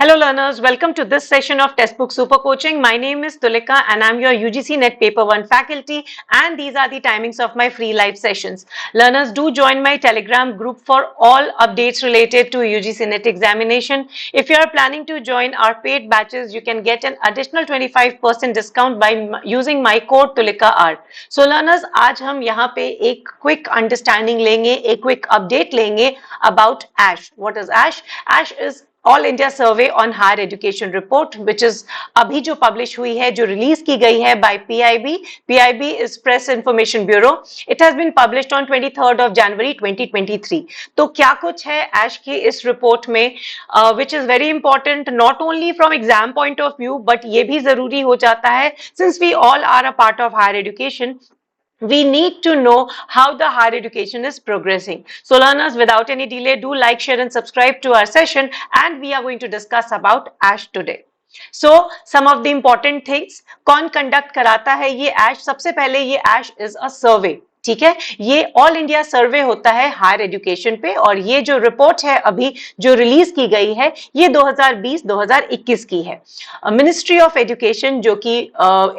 Hello learners, welcome to this session of Textbook Super Coaching. My name is Tulika and I'm your UGC NET Paper 1 faculty, and these are the timings of my free live sessions. Learners, do join my Telegram group for all updates related to UGC NET examination. If you are planning to join our paid batches, you can get an additional 25% discount by using my code TulikaR. So learners, आज हम यहाँ पे एक quick understanding लेंगे, एक quick update लेंगे about ASH. What is ASH? ASH is all India survey on higher education report which is अभी जो पब्लिश हुई है, जो रिलीज की गई है by PIB is press information bureau. It has been published on 23rd of January 2023. तो क्या कुछ है एश की इस रिपोर्ट में, which is very important not only from exam point of view, but ये भी जरूरी हो जाता है since we all are a part of higher education. We need to know how the higher education is progressing. So learners, without any delay, do like, share and subscribe to our session, and we are going to discuss about ASH today. So some of the important things. कौन conduct कराता है ये ASH? सबसे पहले ये ASH is a survey. ठीक है, ये ऑल इंडिया सर्वे होता है हायर एजुकेशन पे, और ये जो रिपोर्ट है अभी जो रिलीज की गई है ये 2020-2021 की है. मिनिस्ट्री ऑफ एजुकेशन, जो कि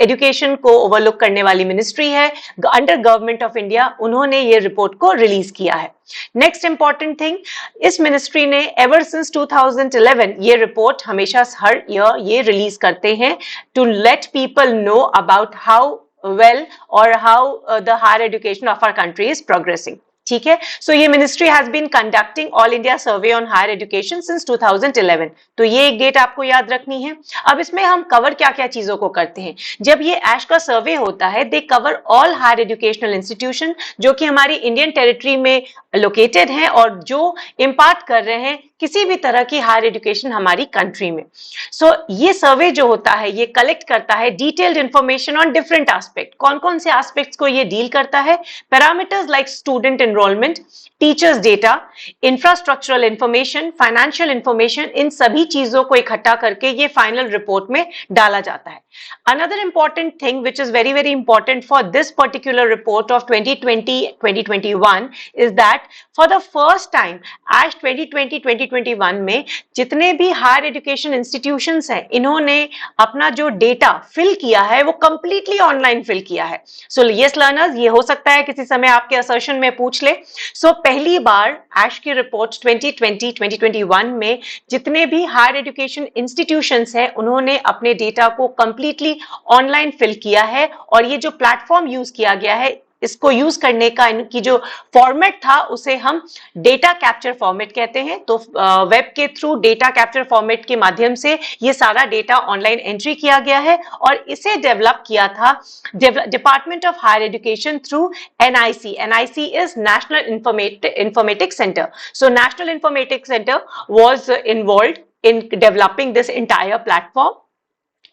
एजुकेशन को ओवरलुक करने वाली मिनिस्ट्री है अंडर गवर्नमेंट ऑफ इंडिया, उन्होंने ये रिपोर्ट को रिलीज किया है. नेक्स्ट इंपॉर्टेंट थिंग, इस मिनिस्ट्री ने एवर सिंस 2011 ये रिपोर्ट हमेशा हर ईयर ये रिलीज करते हैं to let people know about how well or how the higher education of our country is progressing. ठीक है, सो ये ministry has been conducting all India survey on higher education since 2011. तो ये एक date आपको याद रखनी है. अब इसमें हम कवर क्या क्या चीजों को करते हैं. जब ये एश का सर्वे होता है, they cover all higher educational institution जो कि हमारी इंडियन टेरिटरी में लोकेटेड हैं और जो इम्पार्ट कर रहे हैं किसी भी तरह की हायर एजुकेशन हमारी कंट्री में. सो ये सर्वे जो होता है ये कलेक्ट करता है detailed information on different aspect. कौन कौन से एस्पेक्ट्स को ये डील करता है? Parameters like student enrollment, teachers data, infrastructural information, financial information, इन सभी चीजों को इकट्ठा करके ये फाइनल रिपोर्ट में डाला जाता है. Another important thing which is very very important for this particular report of 2020-2021 is that for the first time ASH 2020-2021 में जितने भी हायर एजुकेशन इंस्टीट्यूशंस हैं, इन्होंने अपना जो डेटा फिल किया है वो कंप्लीटली ऑनलाइन फिल किया है. सो यस लर्नर्स, ये हो सकता है किसी समय आपके असर्शन में पूछ ले. सो पहली बार ASH की रिपोर्ट 2020-2021 में जितने भी हायर एजुकेशन इंस्टीट्यूशंस हैं उन्होंने अपने डेटा को कंप्लीटली ऑनलाइन फिल किया है. और ये जो प्लेटफॉर्म यूज किया गया है, इसको यूज करने का इनकी जो फॉर्मेट था उसे हम डेटा कैप्चर फॉर्मेट कहते हैं. तो वेब के थ्रू डेटा कैप्चर फॉर्मेट के माध्यम से ये सारा डेटा ऑनलाइन एंट्री किया गया है और इसे डेवलप किया था department of higher education through NIC. NIC is national informatics centre. So national informatics centre was involved in developing this entire platform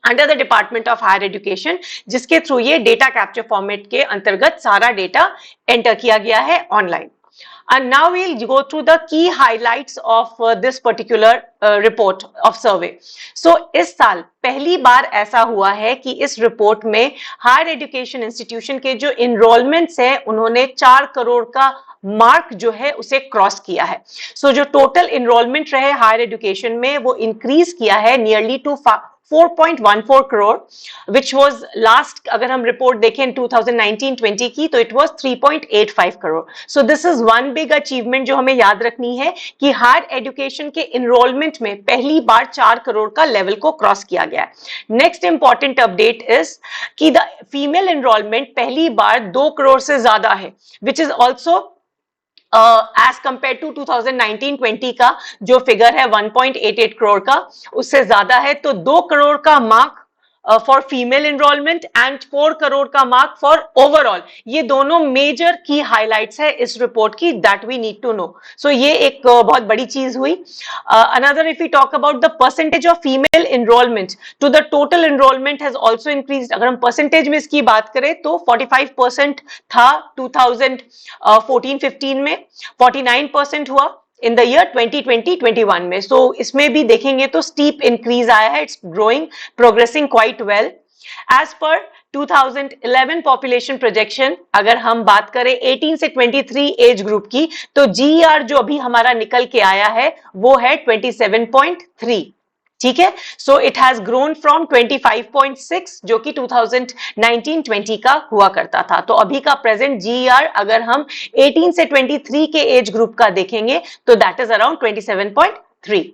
under the department of higher education, जिसके through ये data capture format के अंतर्गत सारा data enter किया गया है online. And now we'll go through the key highlights of this particular report of survey. So इस साल पहली बार ऐसा हुआ है कि इस रिपोर्ट में हायर एजुकेशन इंस्टीट्यूशन के जो इनरोलमेंट्स है उन्होंने 4 करोड़ का मार्क जो है उसे क्रॉस किया है. सो जो टोटल इनरोलमेंट रहे हायर एजुकेशन में वो इंक्रीज किया है nearly to 4.14 crore, which was last, अगर हम रिपोर्ट देखें 2019-20 की, तो it was 3.85 crore. So this is one big achievement जो हमें याद रखनी है कि हायर एजुकेशन के इनरोलमेंट में पहली बार 4 करोड़ का लेवल को क्रॉस किया गया है. नेक्स्ट इंपॉर्टेंट अपडेट इज कि द फीमेल इनरोलमेंट पहली बार 2 करोड़ से ज्यादा है, which is also as compare to 2019-20 का जो फिगर है 1.88 करोड़ का, उससे ज्यादा है. तो 2 करोड़ का mark for female enrolment and 4 crore का मार्क फॉर ओवरऑल, ये दोनों मेजर की हाइलाइट्स है इस रिपोर्ट की that we need to know. So ये एक बहुत बड़ी चीज हुई. Another, if we talk about the percentage of female enrollment to the total enrollment has also increased. अगर हम परसेंटेज में इसकी बात करें तो 45% था 2014-15 में, 49% हुआ इन द ईयर 2020-21 में. सो इसमें भी देखेंगे तो स्टीप इंक्रीज आया है. It's growing, progressing quite well. As per 2011 population projection, अगर हम बात करें 18 से 23 एज ग्रुप की, तो जीईआर जो अभी हमारा निकल के आया है वो है 27.3. ठीक है, so it has grown from 25.6 जो कि 2019-20 का हुआ करता था। तो अभी का प्रेजेंट जीईआर अगर हम 18 से 23 के एज ग्रुप का देखेंगे तो that is around 27.3।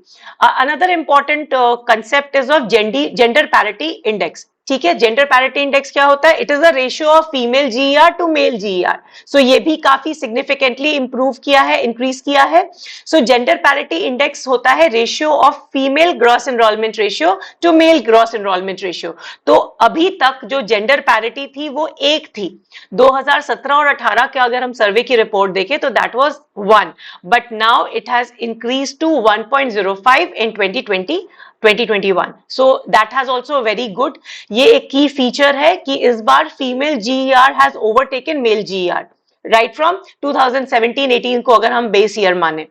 Another important concept is of gender parity index. ठीक है, जेंडर पैरिटी इंडेक्स क्या होता है? It is the ratio of female GER to male GER. So ये भी काफी सिग्निफिकेंटली इंप्रूव किया है, इंक्रीज किया है। सो जेंडर पैरिटी इंडेक्स होता है ratio of female gross enrolment ratio to male gross enrolment ratio. तो अभी तक जो जेंडर पैरिटी थी वो एक थी। 2017 और 18 के अगर हम सर्वे की रिपोर्ट देखें तो that was 1, but now it has increase to 1.05 in 2021। So that has also very good. ये एक की फीचर है कि इस बार female GER has overtaken male GER right from 2017-18 को अगर हम बेस ईयर माने।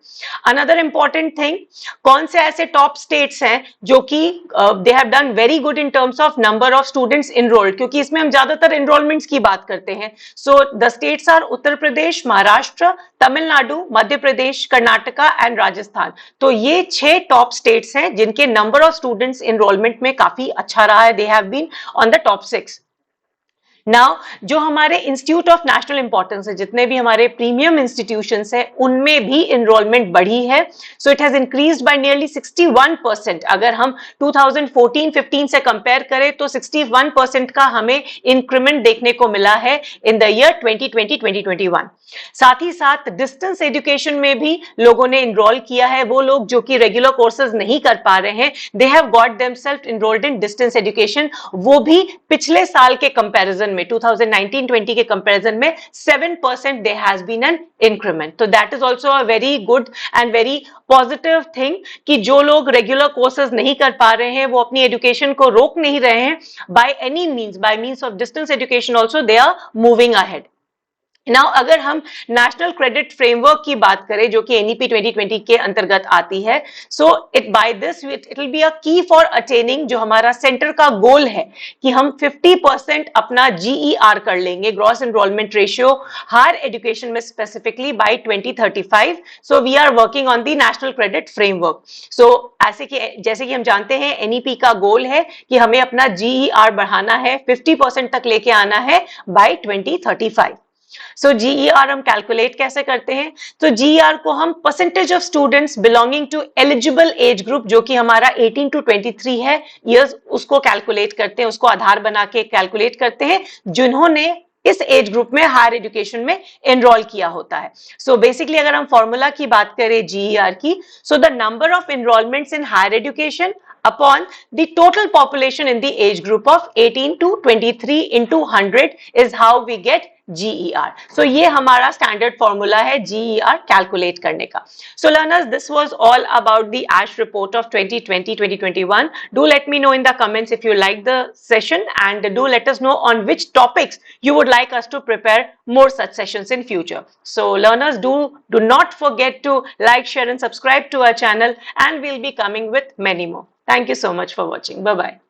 अनदर इंपॉर्टेंट थिंग, कौन से ऐसे टॉप स्टेट्स हैं जो कि they have done very good in terms of number of students enrolled, क्योंकि इसमें हम ज्यादातर इनरोलमेंट्स की बात करते हैं। So the states are Uttar Pradesh, Maharashtra, Tamil Nadu, Madhya Pradesh, Karnataka and Rajasthan. तो ये 6 टॉप स्टेट्स हैं जिनके नंबर ऑफ स्टूडेंट्स इनरोलमेंट में काफी अच्छा रहा है। They have been on the top 6। Now जो हमारे इंस्टीट्यूट ऑफ नेशनल इंपॉर्टेंस है, जितने भी हमारे प्रीमियम इंस्टीट्यूशंस है, उनमें भी इनरोलमेंट बढ़ी है। So it has increased by nearly 61%। अगर हम 2014-15 से कंपेयर करें तो 61% का हमें इंक्रीमेंट देखने को मिला है इन द ईयर 2020-2021। साथ ही साथ डिस्टेंस एजुकेशन में भी लोगों ने इनरोल किया है। वो लोग जो कि रेगुलर कोर्सेज नहीं कर पा रहे हैं, they have got themselves enrolled in distance education. वो भी पिछले साल के कंपैरिजन में 2019-20 के कंपैरिजन में 7% there has been an increment. तो that is also a very good and very positive thing कि जो लोग रेगुलर कोर्सेज नहीं कर पा रहे हैं, वो अपनी एजुकेशन को रोक नहीं रहे हैं, by any means, by means of distance education also they are moving ahead. Now अगर हम नेशनल क्रेडिट फ्रेमवर्क की बात करें जो कि एनईपी 2020 के अंतर्गत आती है, so it by this it will be a की फॉर अटेनिंग, जो हमारा सेंटर का गोल है कि हम 50% अपना जीईआर कर लेंगे, gross enrolment ratio, higher education में specifically by 2035। So we are working on the national credit framework. So ऐसे कि जैसे कि हम जानते हैं एनईपी का गोल है कि हमें अपना जीईआर बढ़ाना है, 50% तक लेके आना है बाय 2035। सो जीईआर हम कैलकुलेट कैसे करते हैं? तो जीईआर को हम percentage of students belonging to eligible age group, जो कि हमारा 18 टू 23 है ईयर्स, उसको कैलकुलेट करते हैं, उसको आधार बना के कैलकुलेट करते हैं, जिन्होंने इस एज ग्रुप में हायर एजुकेशन में एनरोल किया होता है। सो बेसिकली अगर हम फॉर्मूला की बात करें जीईआर की, so the number of enrolments in higher education upon the total population in the age group of 18 to 23 into 100 is how we get GER. So ये हमारा standard formula है GER calculate करने का. So learners, this was all about the ASH report of 2020-2021. Do let me know in the comments if you like the session, and do let us know on which topics you would like us to prepare more such sessions in future. So learners, do not forget to like, share and subscribe to our channel, and we'll be coming with many more. Thank you so much for watching. Bye-bye.